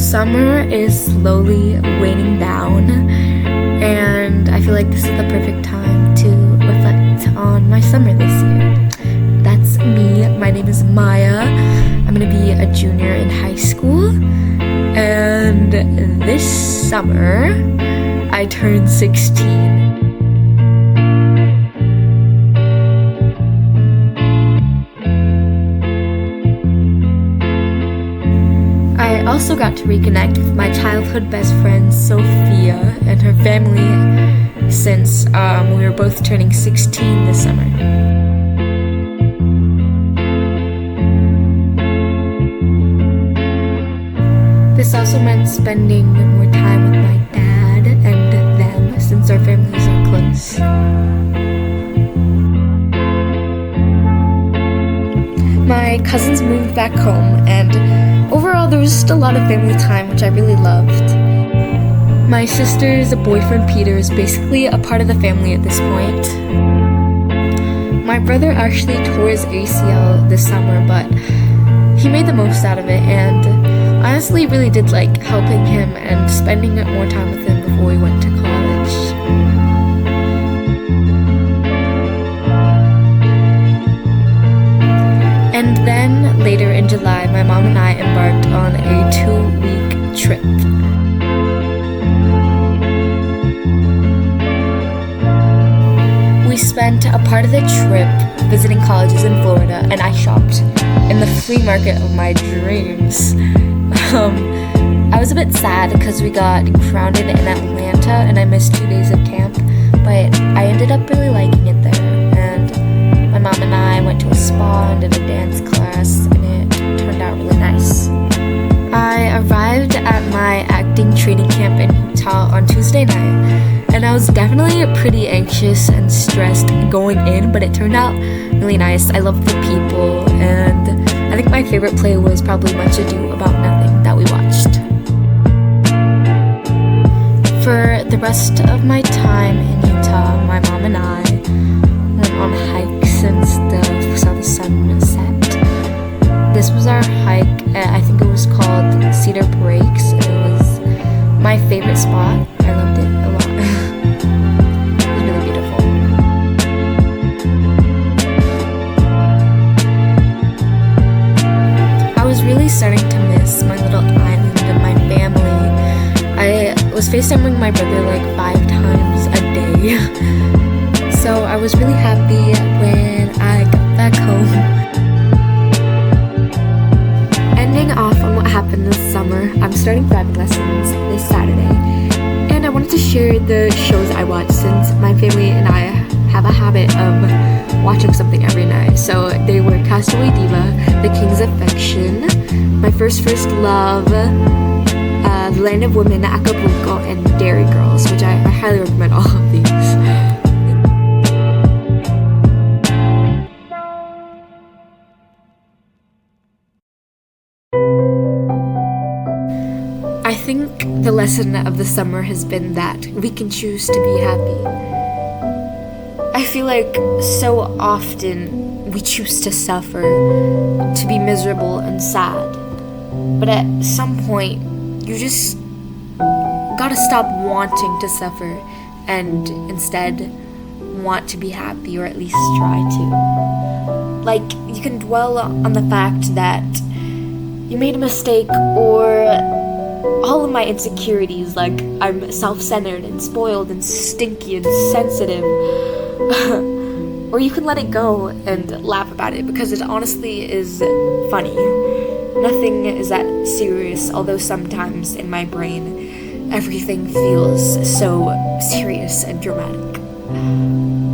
Summer is slowly waning down, and I feel like this is the perfect time to reflect on my summer this year. That's me. My name is Maya. I'm gonna be a junior in high school, and this summer I turned 16. I also got to reconnect with my childhood best friend Sophia and her family since we were both turning 16 this summer. This also meant spending more time with my dad and them since our families are close. My cousins moved back home, and overall there was just a lot of family time, which I really loved. My sister's boyfriend Peter is basically a part of the family at this point. My brother actually tore his ACL this summer, but he made the most out of it, and honestly really did like helping him and spending more time with him before we went to college. And then later in July, my mom and I embarked on a 2-week trip. We spent a part of the trip visiting colleges in Florida, and I shopped in the flea market of my dreams. I was a bit sad because we got grounded in Atlanta and I missed 2 days of camp, but I ended up really liking it there, and my mom and I went to a spa and did a dance class, and it turned out really nice. I arrived at my acting training camp in Utah on Tuesday night, and I was definitely pretty anxious and stressed going in, but it turned out really nice. I loved the people, and I think my favorite play was probably Much Ado About Nothing that we watched. For the rest of my time in Utah, my mom and I went on hikes and stuff, saw the sun set. This was our hike, I think it was called Cedar Breaks, and it was my favorite spot. I loved it a lot. It was really beautiful. I was really starting to miss my little island and my family. I was FaceTiming my brother like 5 times a day. So I was really happy when I got back home. Ending off on what happened this summer, I'm starting driving lessons this Saturday. And I wanted to share the shows I watch since my family and I have a habit of watching something every night. So they were Castaway Diva, The King's Affection, My First Love, The Land of Women, Acapulco, and Dairy Girls, which I highly recommend all of these. I think the lesson of the summer has been that we can choose to be happy. I feel like so often we choose to suffer, to be miserable and sad. But at some point, you just gotta stop wanting to suffer and instead want to be happy, or at least try to. Like, you can dwell on the fact that you made a mistake, or all of my insecurities, like I'm self-centered and spoiled and stinky and sensitive. Or you can let it go and laugh about it, because it honestly is funny. Nothing is that serious, although sometimes in my brain everything feels so serious and dramatic.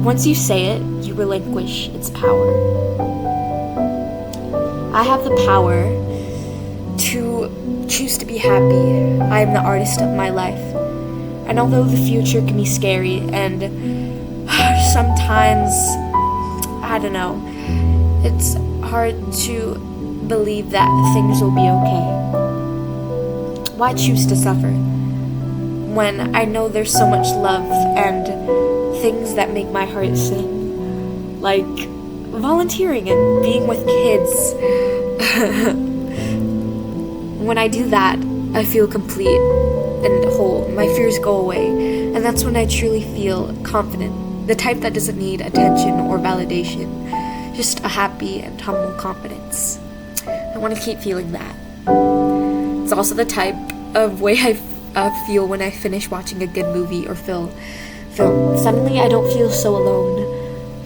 Once you say it, you relinquish its power. I have the power to choose to be happy. I am the artist of my life. And although the future can be scary and sometimes, I don't know, it's hard to believe that things will be okay. Why choose to suffer when I know there's so much love and things that make my heart sing, like volunteering and being with kids. When I do that, I feel complete and whole. My fears go away, and that's when I truly feel confident. The type that doesn't need attention or validation, just a happy and humble confidence. I want to keep feeling that. It's also the type of way I feel when I finish watching a good movie or film. Suddenly I don't feel so alone.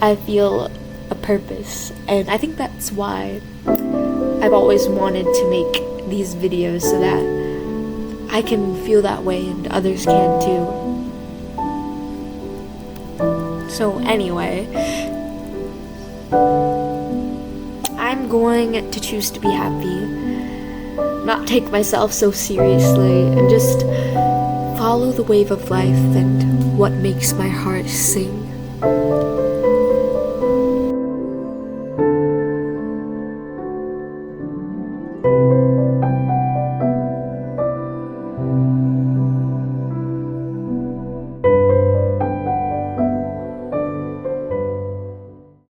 I feel a purpose, and I think that's why I've always wanted to make these videos, so that I can feel that way and others can too. So anyway, I'm going to choose to be happy, not take myself so seriously, and just follow the wave of life and what makes my heart sing.